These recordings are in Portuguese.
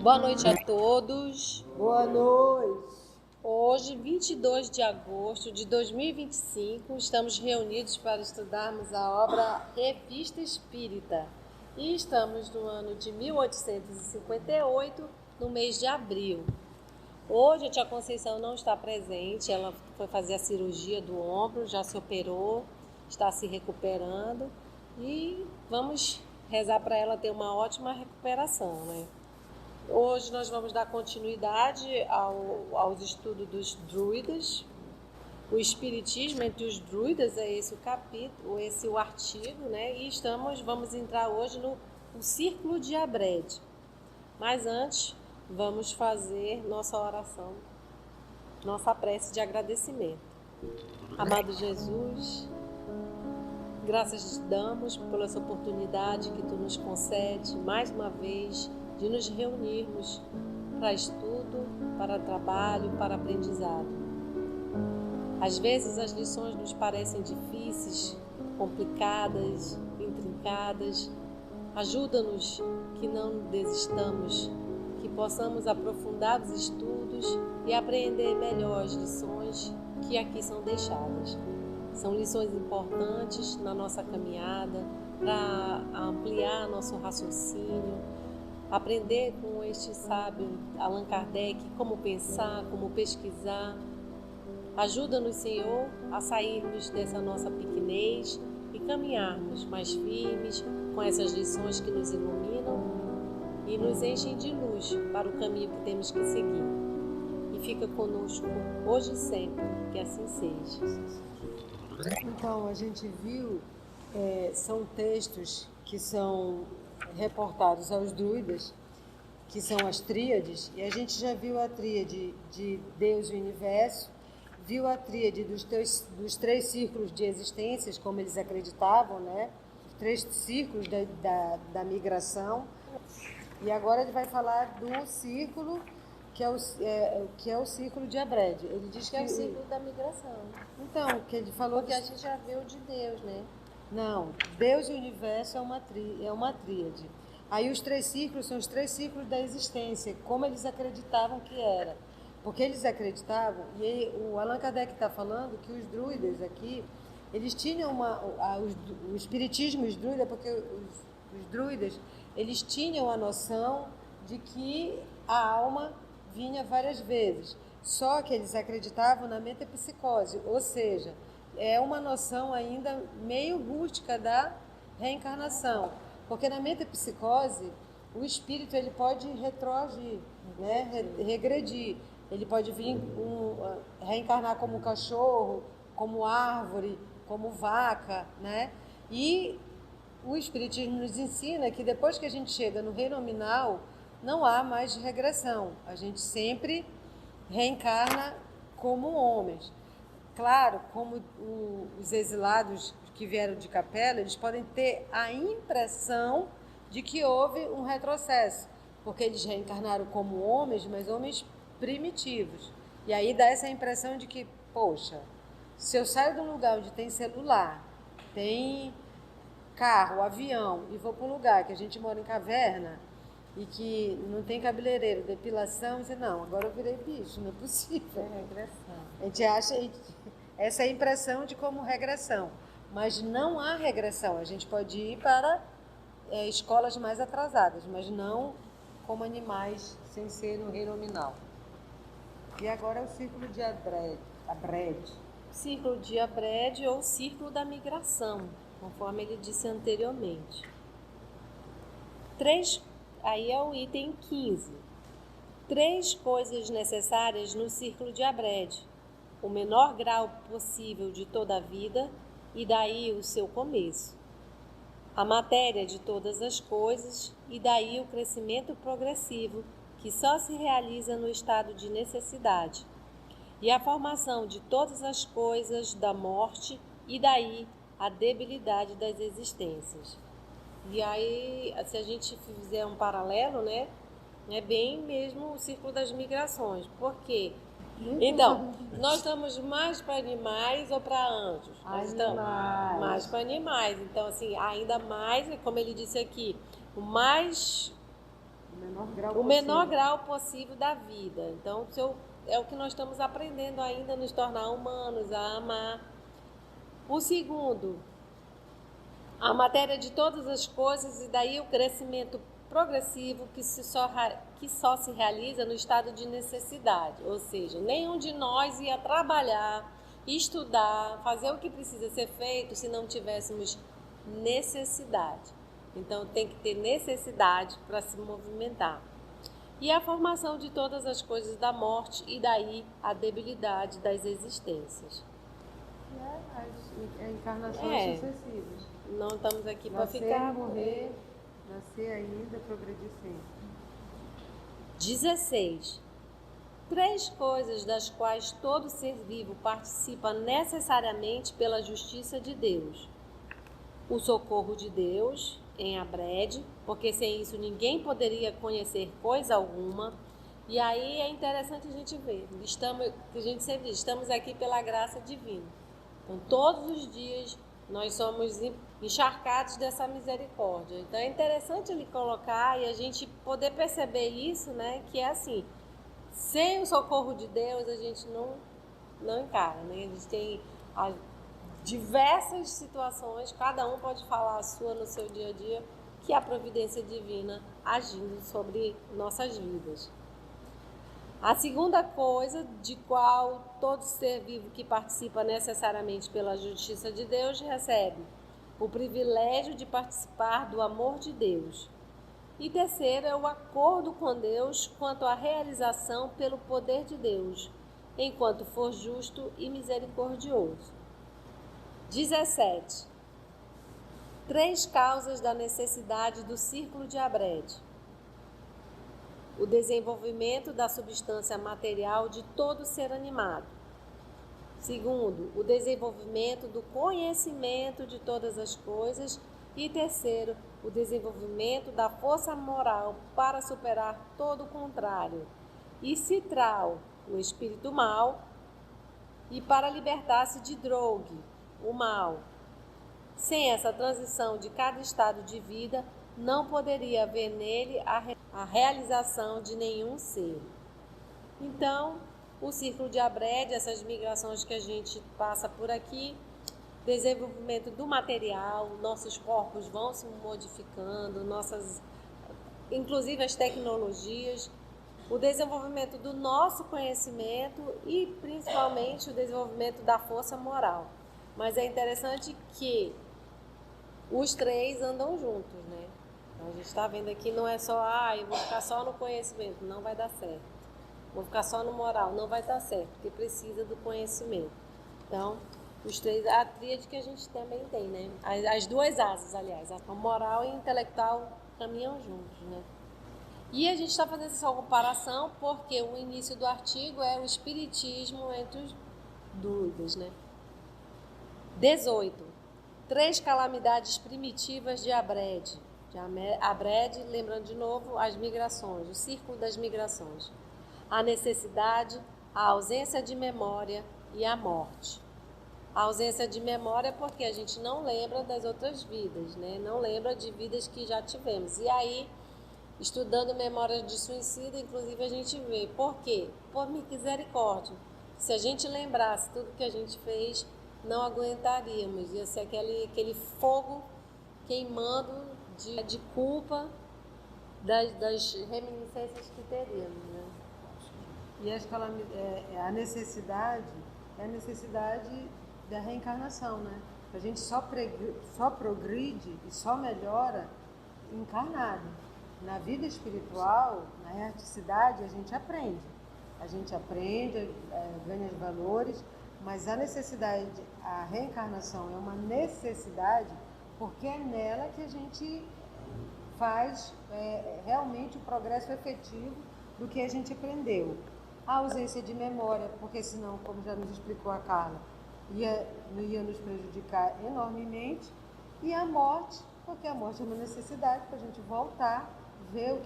Boa noite a todos. Boa noite. Hoje, 22 de agosto de 2025, estamos reunidos para estudarmos a obra Revista Espírita. E estamos no ano de 1858, no mês de abril. Hoje a tia Conceição não está presente, ela foi fazer a cirurgia do ombro, já se operou, está se recuperando e vamos rezar para ela ter uma ótima recuperação, né? Hoje nós vamos dar continuidade aos estudos dos druidas. O espiritismo entre os druidas é esse o capítulo, esse o artigo, né? E vamos entrar hoje no Círculo de Abrede. Mas antes, vamos fazer nossa oração, nossa prece de agradecimento. Amado Jesus, graças te damos por essa oportunidade que tu nos concede mais uma vez de nos reunirmos para estudo, para trabalho, para aprendizado. Às vezes as lições nos parecem difíceis, complicadas, intrincadas. Ajuda-nos que não desistamos, que possamos aprofundar os estudos e apreender melhor as lições que aqui são deixadas. São lições importantes na nossa caminhada para ampliar nosso raciocínio, aprender com este sábio Allan Kardec como pensar, como pesquisar. Ajuda-nos, Senhor, a sairmos dessa nossa pequenez e caminharmos mais firmes com essas lições que nos iluminam e nos enchem de luz para o caminho que temos que seguir. E fica conosco hoje e sempre, que assim seja. Então, a gente viu, são textos que são reportados aos druidas, que são as tríades, e a gente já viu a tríade de Deus e o Universo, viu a tríade dos três círculos de existências, como eles acreditavam, né? Os três círculos da migração, e agora ele vai falar do círculo que é o círculo de Abrede. Ele diz que é o círculo da migração. Então, que ele falou porque a gente já viu de Deus, né? Não, Deus e o Universo é uma tríade. Aí os três círculos são os três círculos da existência, como eles acreditavam que era. Porque eles acreditavam, e aí, o Allan Kardec está falando que os druidas aqui, eles tinham o espiritismo, os druidas, porque os druidas, eles tinham a noção de que a alma vinha várias vezes. Só que eles acreditavam na metempsicose, ou seja, é uma noção ainda meio rústica da reencarnação, porque na metempsicose o espírito ele pode retroagir, né? Regredir, ele pode vir reencarnar como cachorro, como árvore, como vaca, né? E o espiritismo nos ensina que depois que a gente chega no reino nominal não há mais regressão, a gente sempre reencarna como homens. Claro, como os exilados que vieram de Capela, eles podem ter a impressão de que houve um retrocesso, porque eles reencarnaram como homens, mas homens primitivos. E aí dá essa impressão de que, poxa, se eu saio de um lugar onde tem celular, tem carro, avião, e vou para um lugar que a gente mora em caverna e que não tem cabeleireiro, depilação, você não, agora eu virei bicho, não é possível. É regressão. A gente acha essa é a impressão de como regressão, mas não há regressão. A gente pode ir para escolas mais atrasadas, mas não como animais, sem ser no reino nominal. E agora é o círculo de Abrede. Círculo de Abrede ou círculo da migração, conforme ele disse anteriormente. Aí é o item 15. 3 coisas necessárias no círculo de Abrede. O menor grau possível de toda a vida e daí o seu começo. A matéria de todas as coisas e daí o crescimento progressivo que só se realiza no estado de necessidade. E a formação de todas as coisas da morte e daí a debilidade das existências. E aí, se a gente fizer um paralelo, né, é bem mesmo o círculo das migrações. Por quê? Então, nós estamos mais para animais ou para anjos? Nós estamos mais para animais. Então, assim, ainda mais, como ele disse aqui, o mais o menor grau possível da vida. Então, é o que nós estamos aprendendo ainda a nos tornar humanos, a amar. O segundo, a matéria de todas as coisas, e daí o crescimento progressivo que só se realiza no estado de necessidade. Ou seja, nenhum de nós ia trabalhar, estudar, fazer o que precisa ser feito se não tivéssemos necessidade. Então tem que ter necessidade para se movimentar. E a formação de todas as coisas da morte e daí a debilidade das existências. As encarnações sucessivas. Não estamos aqui para ficar... morrer, nascer ainda, progredir sempre. 16. 3 coisas das quais todo ser vivo participa necessariamente pela justiça de Deus. O socorro de Deus, em Abrede, porque sem isso ninguém poderia conhecer coisa alguma. E aí é interessante a gente ver, a gente sempre diz, estamos aqui pela graça divina. Então todos os dias nós somos encharcados dessa misericórdia. Então é interessante ele colocar e a gente poder perceber isso, né? Que é assim, sem o socorro de Deus a gente não encara, né? A gente tem diversas situações, cada um pode falar a sua no seu dia a dia, que é a providência divina agindo sobre nossas vidas. A segunda coisa, de qual todo ser vivo que participa necessariamente pela justiça de Deus recebe o privilégio de participar do amor de Deus. E terceiro é o acordo com Deus quanto à realização pelo poder de Deus, enquanto for justo e misericordioso. 17. 3 causas da necessidade do círculo de Abrede. O desenvolvimento da substância material de todo ser animado. Segundo, o desenvolvimento do conhecimento de todas as coisas. E terceiro, o desenvolvimento da força moral para superar todo o contrário. E citral, o espírito mau, e para libertar-se de drogue, o mal. Sem essa transição de cada estado de vida, não poderia haver nele a realização de nenhum ser. Então, o círculo de Abrede, essas migrações que a gente passa por aqui, desenvolvimento do material, nossos corpos vão se modificando, inclusive as tecnologias, o desenvolvimento do nosso conhecimento e principalmente o desenvolvimento da força moral. Mas é interessante que os 3 andam juntos, né? Então, a gente está vendo aqui, não é só, eu vou ficar só no conhecimento, não vai dar certo. Vou ficar só no moral, não vai dar certo, porque precisa do conhecimento. Então, os 3, a tríade que a gente também tem, né? As 2 asas, aliás, a moral e a intelectual caminham juntos, né? E a gente está fazendo essa comparação porque o início do artigo é o espiritismo entre os dúvidas, né? 18. 3 calamidades primitivas de Abrede. Abrede, lembrando de novo, as migrações, o círculo das migrações. A necessidade, a ausência de memória e a morte. A ausência de memória porque a gente não lembra das outras vidas, né? Não lembra de vidas que já tivemos. E aí, estudando memórias de suicídio, inclusive a gente vê. Por quê? Por misericórdia. Se a gente lembrasse tudo que a gente fez, não aguentaríamos. Ia ser aquele fogo queimando de culpa das reminiscências que teríamos, né? E a necessidade é a necessidade da reencarnação, né? A gente só progride e só melhora encarnado. Na vida espiritual, na erraticidade, a gente aprende. Ganha valores, mas a necessidade, a reencarnação é uma necessidade porque é nela que a gente faz realmente o progresso efetivo do que a gente aprendeu. A ausência de memória, porque senão, como já nos explicou a Carla, ia nos prejudicar enormemente. E a morte, porque a morte é uma necessidade para a gente voltar, ver o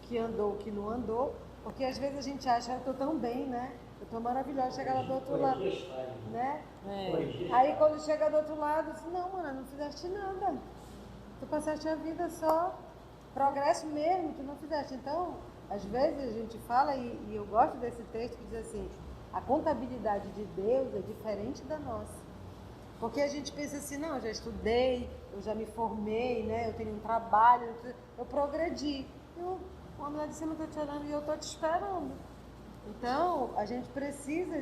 que andou, o que não andou, porque às vezes a gente acha, eu estou tão bem, né? Eu estou maravilhosa, chega lá do outro lado, né? Aí quando chega do outro lado, assim, não, mano, não fizeste nada. Tu passaste a vida só progresso mesmo tu não fizeste. Então, às vezes a gente fala, e eu gosto desse texto que diz assim, a contabilidade de Deus é diferente da nossa. Porque a gente pensa assim, não, eu já estudei, eu já me formei, né? Eu tenho um trabalho, eu progredi. O homem lá de cima está te olhando e eu estou te esperando. Então, a gente precisa,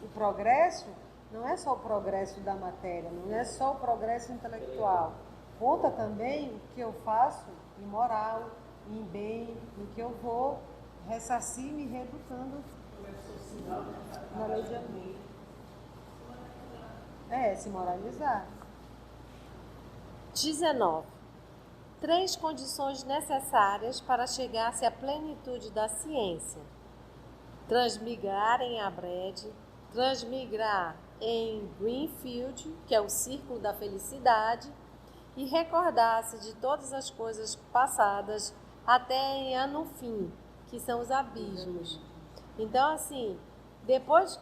o progresso não é só o progresso da matéria, não é só o progresso intelectual. Conta também o que eu faço em moral, em bem, no que eu vou ressarcir me reeducando na lei de amor. Se moralizar. 19. 3 condições necessárias para chegar-se à plenitude da ciência. Transmigrar em Abred, transmigrar em Greenfield, que é o círculo da felicidade, e recordar-se de todas as coisas passadas até em Anufim, que são os abismos. Então, assim, depois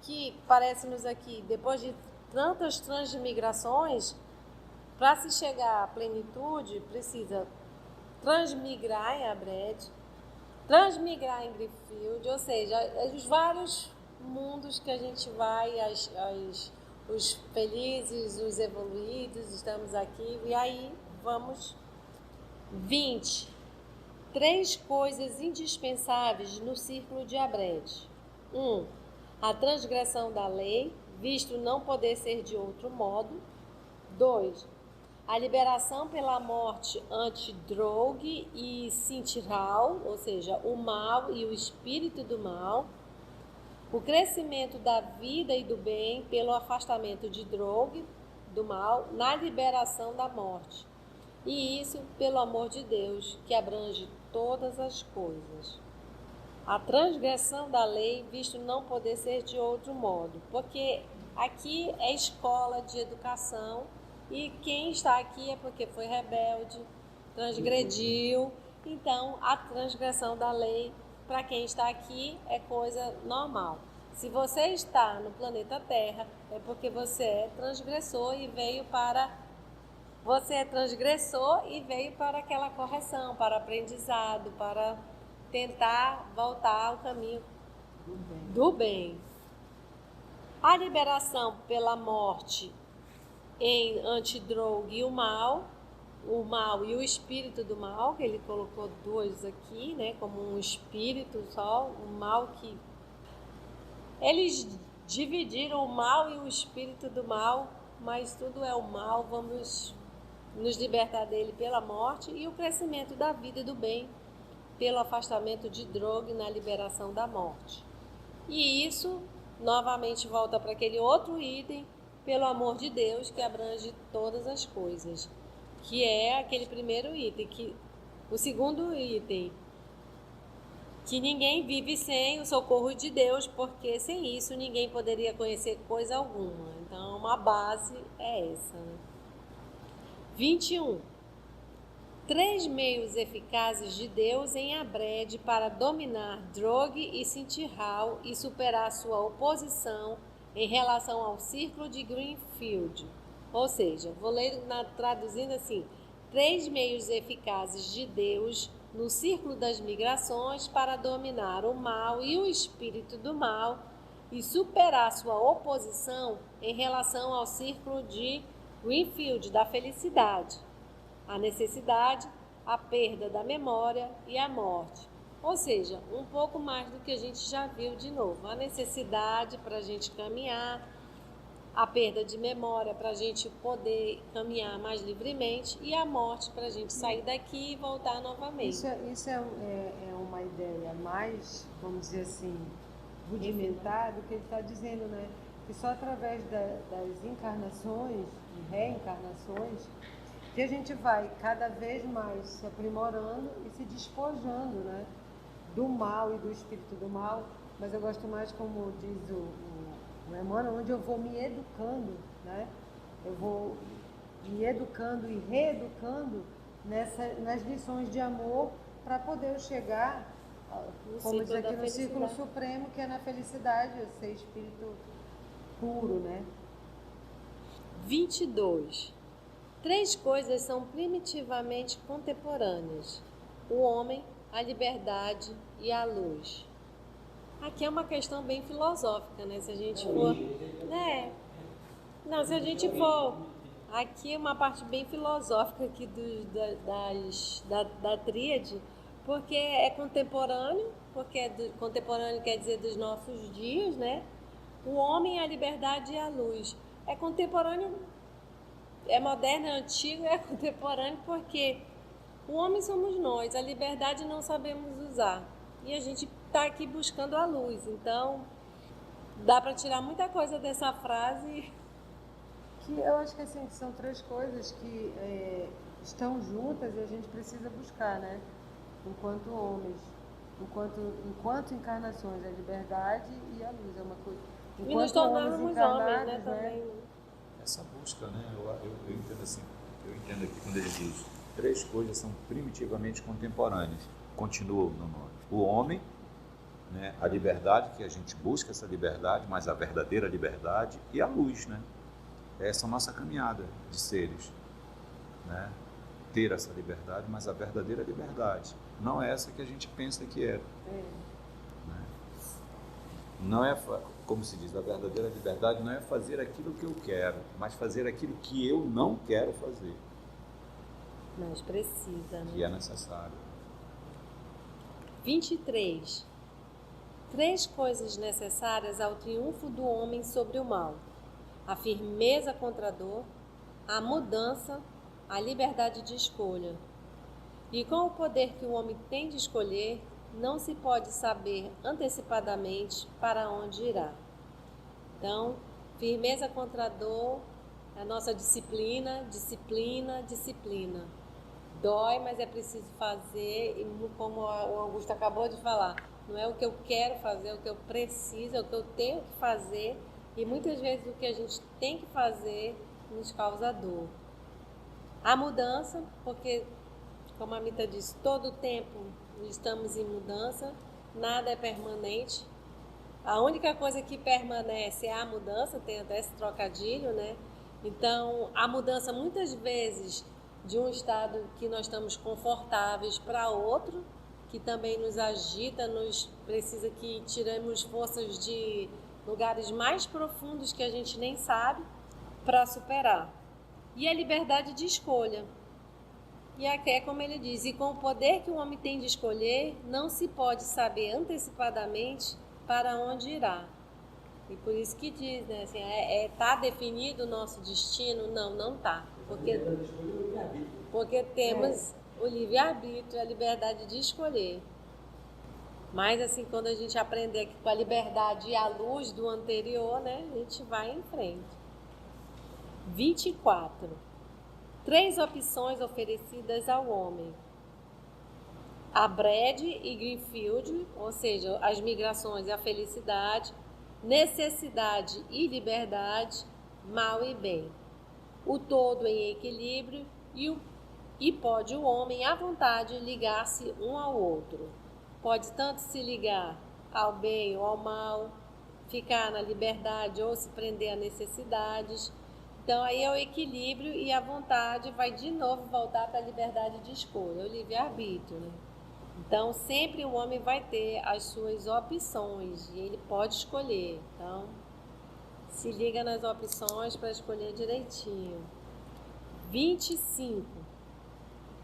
que parece-nos aqui, depois de tantas transmigrações, para se chegar à plenitude, precisa transmigrar em Abred, transmigrar em Greenfield, ou seja, os vários mundos que a gente vai, os felizes, os evoluídos, estamos aqui, e aí vamos. 20. 3 coisas indispensáveis no círculo de Abred. 1. A transgressão da lei, visto não poder ser de outro modo. 2. A liberação pela morte anti-drogue e Sintiral, ou seja, o mal e o espírito do mal. O crescimento da vida e do bem pelo afastamento de drogue, do mal, na liberação da morte. E isso pelo amor de Deus, que abrange todas as coisas. A transgressão da lei, visto não poder ser de outro modo, porque aqui é escola de educação e quem está aqui é porque foi rebelde, transgrediu. Então, a transgressão da lei, para quem está aqui, é coisa normal. Se você está no planeta Terra, é porque você é transgressor e veio para... Você é transgressor e veio para aquela correção, para aprendizado, para tentar voltar ao caminho do bem. A liberação pela morte em antidroga e o mal e o espírito do mal, que ele colocou 2 aqui, né, como um espírito só, o mal que... Eles dividiram o mal e o espírito do mal, mas tudo é o mal, vamos nos libertar dele pela morte, e o crescimento da vida e do bem pelo afastamento de droga e na liberação da morte. E isso novamente volta para aquele outro item, pelo amor de Deus, que abrange todas as coisas, que é aquele primeiro item, o segundo item, que ninguém vive sem o socorro de Deus, porque sem isso ninguém poderia conhecer coisa alguma. Então, uma base é essa, né? 21. 3 meios eficazes de Deus em Abred para dominar Drogue e Sintiral e superar sua oposição em relação ao círculo de Greenfield. Ou seja, vou ler traduzindo assim: 3 meios eficazes de Deus no círculo das migrações para dominar o mal e o espírito do mal e superar sua oposição em relação ao círculo de Greenfield, da felicidade, a necessidade, a perda da memória e a morte. Ou seja, um pouco mais do que a gente já viu de novo. A necessidade para a gente caminhar, a perda de memória para a gente poder caminhar mais livremente e a morte para a gente sair daqui e voltar novamente. Isso é uma ideia mais, vamos dizer assim, rudimentar do que ele está dizendo, né? Que só através das encarnações e reencarnações que a gente vai cada vez mais se aprimorando e se despojando, né, do mal e do espírito do mal. Mas eu gosto mais, como diz o Emmanuel, onde eu vou me educando, né? Eu vou me educando e reeducando nas lições de amor para poder chegar, como diz aqui, no círculo supremo, que é na felicidade, eu ser espírito puro, né? 22. Três coisas são primitivamente contemporâneas: o homem, a liberdade e a luz. Aqui é uma questão bem filosófica, né? Se a gente for... Não, se a gente for... Aqui é uma parte bem filosófica aqui da tríade, porque é contemporâneo, contemporâneo quer dizer dos nossos dias, né? O homem, a liberdade e a luz. É contemporâneo, é moderno, é antigo, é contemporâneo porque o homem somos nós, a liberdade não sabemos usar. E a gente está aqui buscando a luz. Então, dá para tirar muita coisa dessa frase. Que eu acho que assim, são três coisas que estão juntas e a gente precisa buscar, né? Enquanto homens, enquanto encarnações, a liberdade e a luz é uma coisa. E nos tornarmos homens, né? Também. Essa busca, né? Eu entendo assim, eu entendo aqui quando ele diz três coisas são primitivamente contemporâneas, continuam no nome. O homem, né? A liberdade, que a gente busca essa liberdade, mas a verdadeira liberdade, e a luz, né? Essa é a nossa caminhada de seres, né? Ter essa liberdade, mas a verdadeira liberdade, não é essa que a gente pensa que é. Né? Não é, como se diz, a verdadeira liberdade não é fazer aquilo que eu quero, mas fazer aquilo que eu não quero fazer. Mas precisa, né? Que é necessário. 23. Três coisas necessárias ao triunfo do homem sobre o mal: a firmeza contra a dor, a mudança, a liberdade de escolha. E com o poder que o homem tem de escolher, não se pode saber antecipadamente para onde irá. Então, firmeza contra a dor, a nossa disciplina. Dói, mas é preciso fazer, e como o Augusto acabou de falar, não é o que eu quero fazer, é o que eu preciso, é o que eu tenho que fazer, e muitas vezes o que a gente tem que fazer nos causa dor. A mudança, porque, como a Mita disse, todo o tempo estamos em mudança, nada é permanente. A única coisa que permanece é a mudança, tem até esse trocadilho, né? Então, a mudança muitas vezes de um estado que nós estamos confortáveis para outro, que também nos agita, nos precisa que tiremos forças de lugares mais profundos que a gente nem sabe para superar. E a liberdade de escolha. E aqui é como ele diz, e com o poder que o homem tem de escolher, não se pode saber antecipadamente para onde irá. E por isso que diz, né, assim, tá definido o nosso destino? Não, não tá. Porque temos o livre-arbítrio, a liberdade de escolher. Mas assim, quando a gente aprender aqui com a liberdade e a luz do anterior, né, a gente vai em frente. 24. Três opções oferecidas ao homem: a Brad e Greenfield, ou seja, as migrações e a felicidade, necessidade e liberdade, mal e bem, o todo em equilíbrio e pode o homem à vontade ligar-se um ao outro. Pode tanto se ligar ao bem ou ao mal, ficar na liberdade ou se prender a necessidades. Então, aí é o equilíbrio e a vontade vai de novo voltar para a liberdade de escolha, o livre-arbítrio, né? Então, sempre o homem vai ter as suas opções e ele pode escolher. Então, se liga nas opções para escolher direitinho. 25.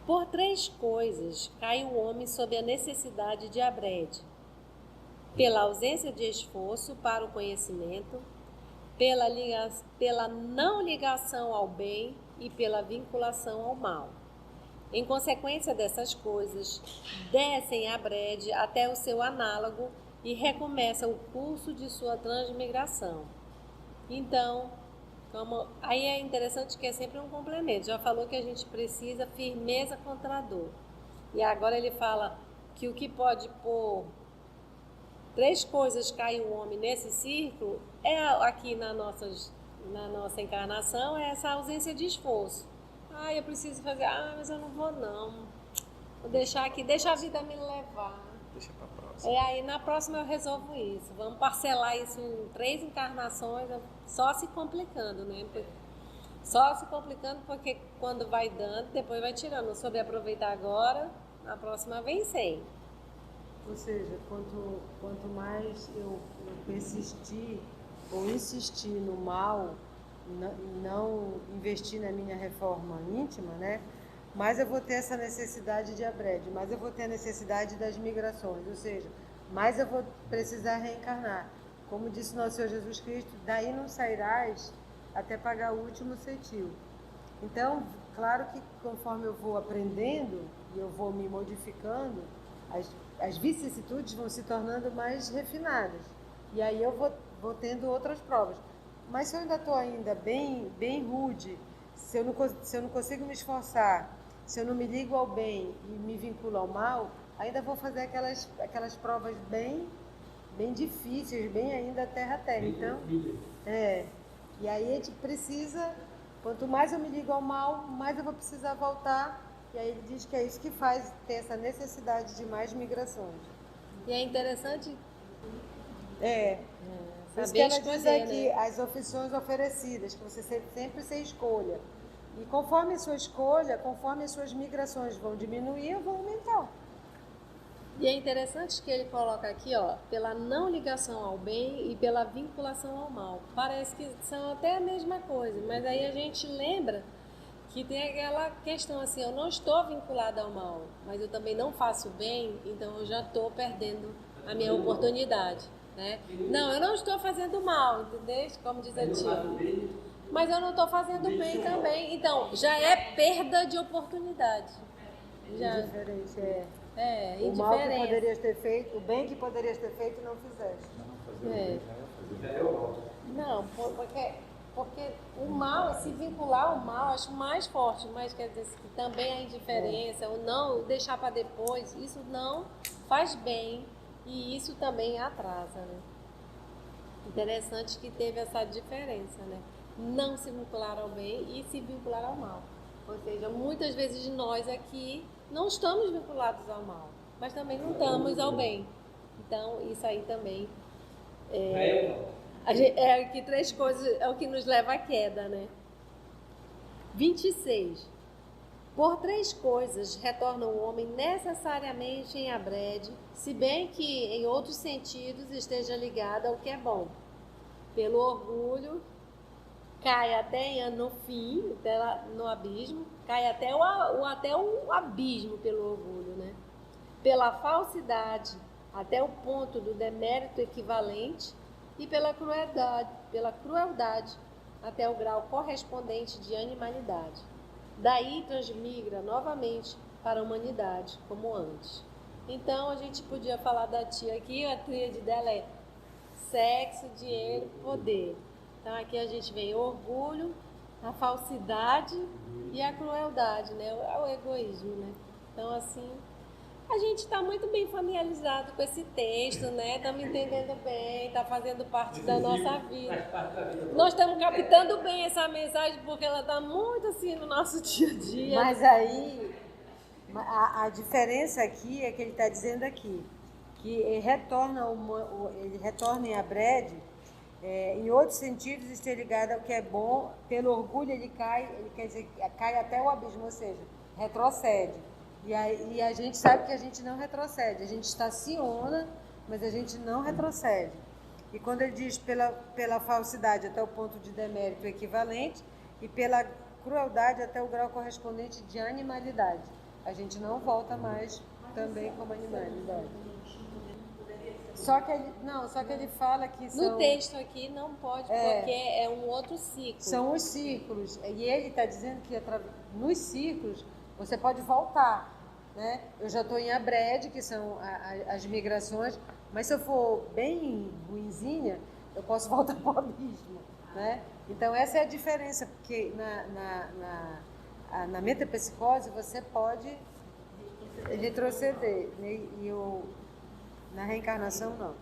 Por três coisas cai o homem sob a necessidade de abrede: pela ausência de esforço para o conhecimento, pela não ligação ao bem e pela vinculação ao mal. Em consequência dessas coisas, descem a brede até o seu análogo e recomeça o curso de sua transmigração. Então, aí é interessante que é sempre um complemento. Já falou que a gente precisa firmeza contra a dor. E agora ele fala que o que pode pôr três coisas cai o homem nesse círculo aqui na nossa encarnação, é essa ausência de esforço. Eu preciso fazer, mas eu não vou não. Vou deixar aqui, deixa a vida me levar. Deixa pra próxima. Aí na próxima eu resolvo isso. Vamos parcelar isso em 3 encarnações, só se complicando, né? Só se complicando porque quando vai dando, depois vai tirando. Não soube aproveitar agora, na próxima vem sem. Ou seja, quanto mais eu persistir ou insistir no mal e não investir na minha reforma íntima, né? Mais eu vou ter essa necessidade de abrede, mais eu vou ter a necessidade das migrações, ou seja, mais eu vou precisar reencarnar. Como disse nosso Senhor Jesus Cristo, daí não sairás até pagar o último centil. Então, claro que conforme eu vou aprendendo e eu vou me modificando, as vicissitudes vão se tornando mais refinadas. E aí eu vou tendo outras provas. Mas se eu ainda estou ainda bem rude, se eu não consigo me esforçar, se eu não me ligo ao bem e me vinculo ao mal, ainda vou fazer aquelas provas bem difíceis, bem ainda terra a terra. Então, e aí a gente precisa, quanto mais eu me ligo ao mal, mais eu vou precisar voltar. E aí ele diz que é isso que faz ter essa necessidade de mais migrações. E é interessante Por isso que ela diz aqui, as opções oferecidas, que você sempre se escolha. E conforme a sua escolha, conforme as suas migrações vão diminuir, vão aumentar. E é interessante que ele coloca aqui, ó, pela não ligação ao bem e pela vinculação ao mal. Parece que são até a mesma coisa, mas aí a gente lembra que tem aquela questão assim, eu não estou vinculada ao mal, mas eu também não faço bem, então eu já estou perdendo a minha oportunidade, né? Não, eu não estou fazendo mal, entendeu? Como diz a tia. Mas eu não estou fazendo bem também, então já é perda de oportunidade. Já. Indiferente, indiferente. O mal que poderias ter feito, o bem que poderias ter feito, não fizeste. Não, porque o mal, se vincular ao mal, acho mais forte, mas quer dizer que também a indiferença, o não deixar para depois, isso não faz bem e isso também atrasa, né? Interessante que teve essa diferença, né? Não se vincular ao bem e se vincular ao mal. Ou seja, muitas vezes nós aqui não estamos vinculados ao mal, mas também não estamos ao bem. Então, isso aí também que três coisas é o que nos leva à queda, né? 26. Por três coisas retorna o homem necessariamente em abrede, se bem que em outros sentidos esteja ligado ao que é bom. Pelo orgulho, cai até no fim, até no abismo, cai até o abismo pelo orgulho, né? Pela falsidade, até o ponto do demérito equivalente, e pela crueldade, até o grau correspondente de animalidade. Daí transmigra novamente para a humanidade, como antes. Então, a gente podia falar da tia aqui, a tríade dela é sexo, dinheiro, poder. Então, aqui a gente vê o orgulho, a falsidade e a crueldade, né? O egoísmo, né? Então, assim, a gente está muito bem familiarizado com esse texto, né? Estamos entendendo bem, está fazendo parte da nossa vida. Nós estamos captando bem essa mensagem porque ela está muito assim no nosso dia a dia. Mas aí, a diferença aqui é que ele está dizendo aqui, que ele retorna em abrede, em outros sentidos, está ligado ao que é bom, pelo orgulho ele quer dizer, cai até o abismo, ou seja, retrocede. E a gente sabe que a gente não retrocede, a gente estaciona, mas a gente não retrocede. E quando ele diz pela falsidade até o ponto de demérito equivalente e pela crueldade até o grau correspondente de animalidade, a gente não volta mais também como animalidade. Só que ele fala que no texto aqui não pode, porque é um outro ciclo. São os ciclos, e ele está dizendo que nos ciclos você pode voltar, né? Eu já estou em abrede, que são as migrações, mas se eu for bem ruinzinha, eu posso voltar para o abismo, né? Então essa é a diferença, porque na metapsicose você pode retroceder, né? Na reencarnação não.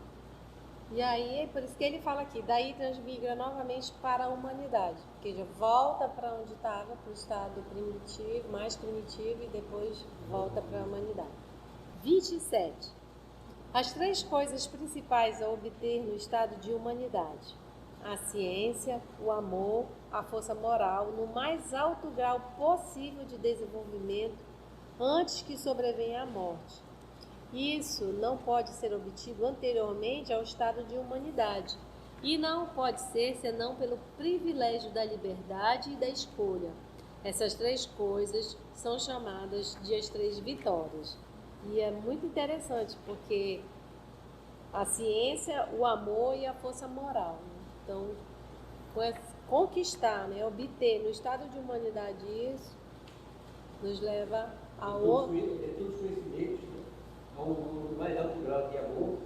E aí, por isso que ele fala aqui, daí transmigra novamente para a humanidade, porque já volta para onde estava, para o estado primitivo, mais primitivo, e depois volta para a humanidade. 27. As três coisas principais a obter no estado de humanidade. a ciência, o amor, a força moral no mais alto grau possível de desenvolvimento antes que sobrevenha a morte. Isso não pode ser obtido anteriormente ao estado de humanidade e não pode ser senão pelo privilégio da liberdade e da escolha. Essas três coisas são chamadas de as três vitórias. E é muito interessante porque a ciência, o amor e a força moral, né? Então, conquistar, né, obter no estado de humanidade isso, nos leva a outro. É todos os conhecimentos, né? Ao mais alto grau de amor.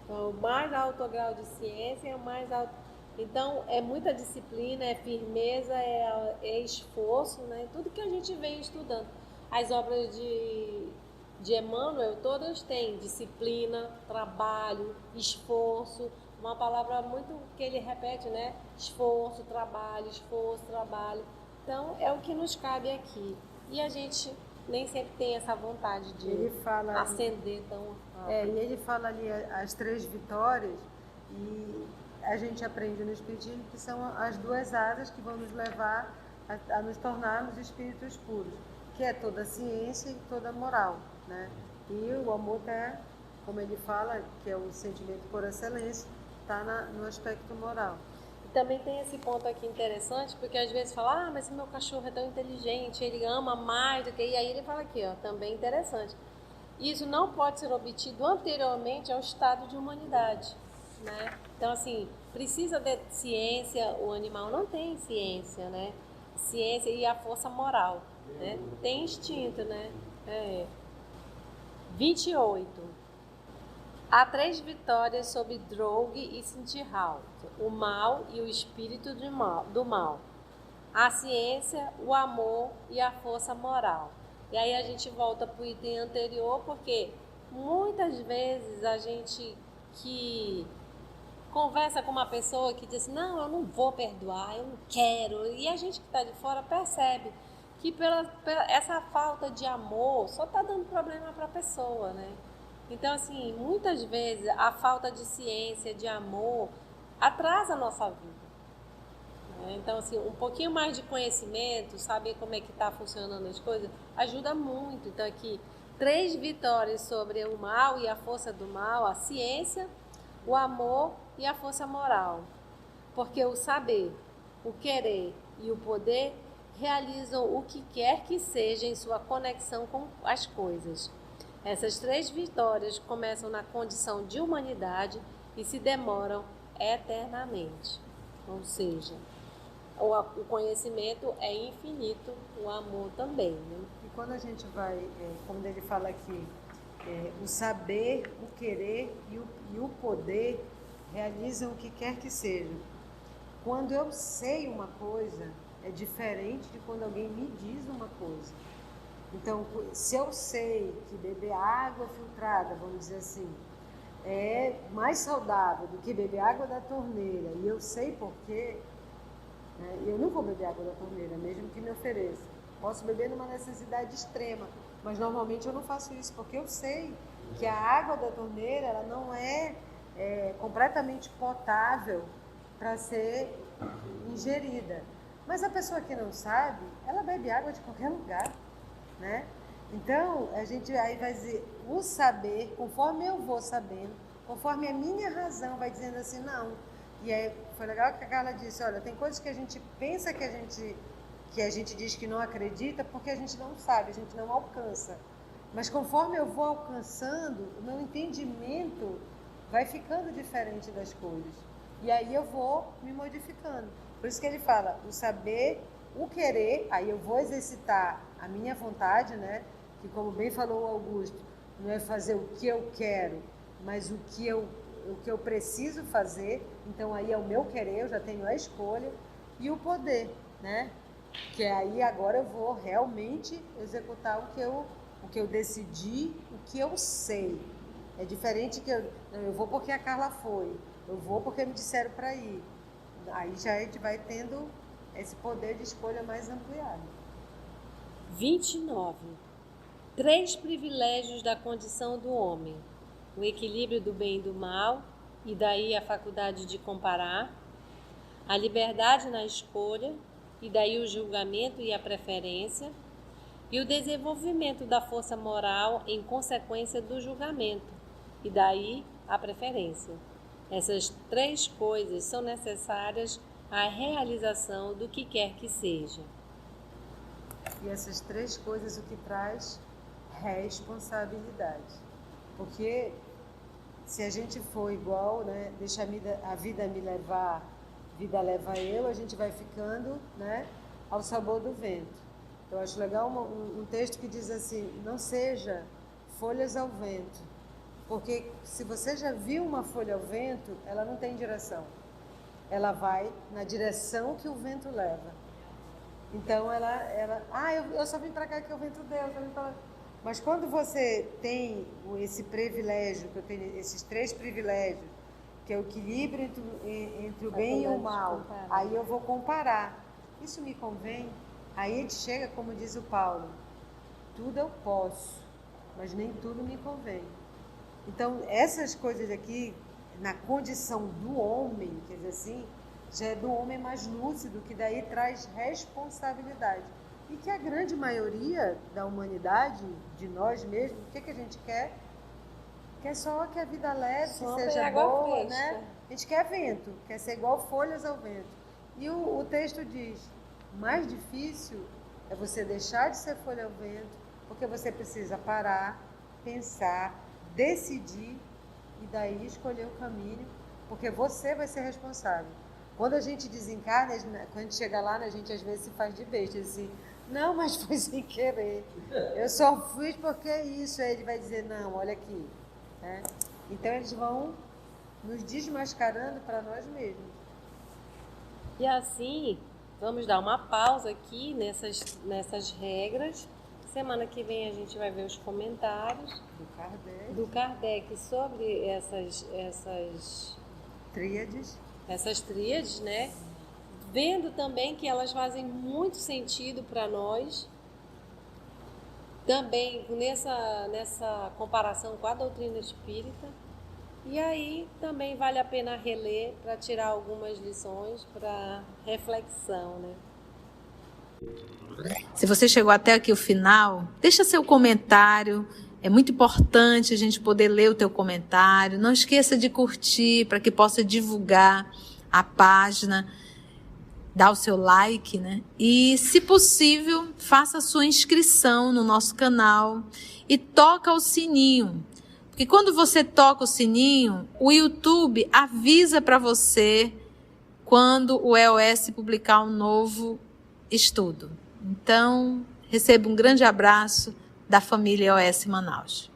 Então, o mais alto grau de ciência é o mais alto. Então, é muita disciplina, é firmeza, é esforço, né? Tudo que a gente vem estudando. As obras de Emmanuel, todas têm disciplina, trabalho, esforço. Uma palavra muito que ele repete, né? Esforço, trabalho, esforço, trabalho. Então, é o que nos cabe aqui. E a gente nem sempre tem essa vontade de ascender tão rápido. E ele fala ali as três vitórias e a gente aprende no Espiritismo que são as duas asas que vão nos levar a nos tornarmos espíritos puros, que é toda a ciência e toda a moral, né? E o amor está, como ele fala, que é o sentimento por excelência, está no aspecto moral. E também tem esse ponto aqui interessante, porque às vezes fala, mas meu cachorro é tão inteligente, ele ama mais do que... E aí ele fala aqui, ó, também interessante. Isso não pode ser obtido anteriormente ao estado de humanidade, né? Então, assim, precisa de ciência, o animal não tem ciência, né? Ciência e a força moral, né? Tem instinto, né? 28. Há três vitórias sobre Drogue e Sintirhalt, o mal e o espírito do mal. A ciência, o amor e a força moral. E aí a gente volta para o item anterior, porque muitas vezes a gente que conversa com uma pessoa que diz, não, eu não vou perdoar, eu não quero. E a gente que está de fora percebe que pela essa falta de amor só está dando problema para a pessoa, né? Então, assim, muitas vezes a falta de ciência, de amor, atrasa a nossa vida. Né? Então, assim, um pouquinho mais de conhecimento, saber como é que está funcionando as coisas, ajuda muito. Então, aqui, 3 vitórias sobre o mal e a força do mal, a ciência, o amor e a força moral. Porque o saber, o querer e o poder realizam o que quer que seja em sua conexão com as coisas. Essas 3 vitórias começam na condição de humanidade e se demoram eternamente. Ou seja, o conhecimento é infinito, o amor também. Né? E quando a gente vai, como ele fala aqui, o saber, o querer e o poder realizam o que quer que seja. Quando eu sei uma coisa, é diferente de quando alguém me diz uma coisa. Então, se eu sei que beber água filtrada, vamos dizer assim, é mais saudável do que beber água da torneira, e eu sei por quê, né, eu não vou beber água da torneira, mesmo que me ofereça. Posso beber numa necessidade extrema, mas normalmente eu não faço isso, porque eu sei que a água da torneira ela não é completamente potável para ser ingerida. Mas a pessoa que não sabe, ela bebe água de qualquer lugar. Né? Então, a gente aí vai dizer, o saber, conforme eu vou sabendo, conforme a minha razão vai dizendo assim, não. E aí foi legal que a Carla disse, olha, tem coisas que a gente pensa que a gente diz que não acredita porque a gente não sabe, a gente não alcança. Mas conforme eu vou alcançando, o meu entendimento vai ficando diferente das coisas. E aí eu vou me modificando. Por isso que ele fala, o saber, o querer, aí eu vou exercitar a minha vontade, né? Que como bem falou o Augusto, não é fazer o que eu quero, mas o que eu preciso fazer. Então aí é o meu querer, eu já tenho a escolha. E o poder, né? Que aí agora eu vou realmente executar o que eu decidi, o que eu sei. É diferente que eu vou porque a Carla foi, eu vou porque me disseram para ir. Aí já a gente vai tendo esse poder de escolha mais ampliado. 29. 3 privilégios da condição do homem. O equilíbrio do bem e do mal, e daí a faculdade de comparar. a liberdade na escolha, e daí o julgamento e a preferência, e o desenvolvimento da força moral em consequência do julgamento, e daí a preferência. Essas três coisas são necessárias à realização do que quer que seja. E essas três coisas o que traz? Responsabilidade. Porque se a gente for igual, né, deixa a vida me levar, a vida leva eu, a gente vai ficando, né, ao sabor do vento. Eu acho legal um texto que diz assim: não seja folhas ao vento, porque se você já viu uma folha ao vento, ela não tem direção, ela vai na direção que o vento leva. Então eu só vim para cá que o vento deu, mas quando você tem esse privilégio, que eu tenho esses três privilégios, que é o equilíbrio entre o bem e o mal, aí eu vou comparar. Isso me convém? Aí a gente chega, como diz o Paulo, tudo eu posso, mas nem tudo me convém. Então, essas coisas aqui, na condição do homem, quer dizer assim, já é do homem mais lúcido, que daí traz responsabilidade. E que a grande maioria da humanidade, de nós mesmos, o que a gente quer? Quer só que a vida leve, que seja boa, né? A gente quer vento, quer ser igual folhas ao vento. E o texto diz: mais difícil é você deixar de ser folha ao vento, porque você precisa parar, pensar, decidir e daí escolher o caminho, porque você vai ser responsável. Quando a gente desencarna, quando a gente chega lá, a gente às vezes se faz de besta, assim, não, mas foi sem querer, eu só fui porque é isso. Aí ele vai dizer: não, olha aqui, né? Então eles vão nos desmascarando para nós mesmos. E assim, vamos dar uma pausa aqui nessas regras. Semana que vem a gente vai ver os comentários do Kardec sobre essas tríades, né? Vendo também que elas fazem muito sentido para nós, também nessa comparação com a doutrina espírita. E aí também vale a pena reler para tirar algumas lições para reflexão, né? Se você chegou até aqui o final, deixa seu comentário. É muito importante a gente poder ler o teu comentário. Não esqueça de curtir para que possa divulgar a página, dar o seu like, né? E, se possível, faça a sua inscrição no nosso canal e toca o sininho. Porque quando você toca o sininho, o YouTube avisa para você quando o EOS publicar um novo estudo. Então, receba um grande abraço da família EOS Manaus.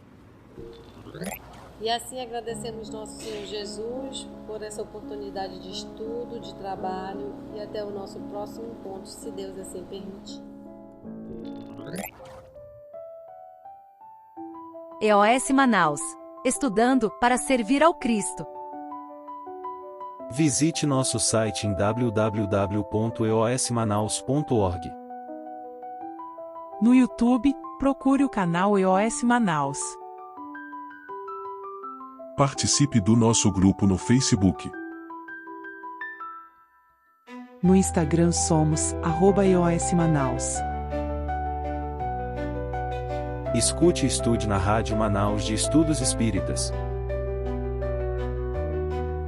E assim agradecemos nosso Senhor Jesus por essa oportunidade de estudo, de trabalho, e até o nosso próximo encontro, se Deus assim permitir. EOS Manaus. Estudando para servir ao Cristo. Visite nosso site em www.eosmanaus.org. No YouTube, procure o canal EOS Manaus. Participe do nosso grupo no Facebook. No Instagram somos @EOS Manaus. Escute e estude na Rádio Manaus de Estudos Espíritas.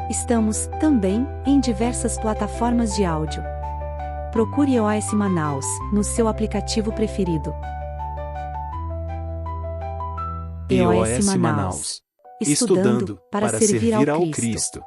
Estamos, também, em diversas plataformas de áudio. Procure EOS Manaus, no seu aplicativo preferido. EOS Manaus. Estudando para servir ao Cristo.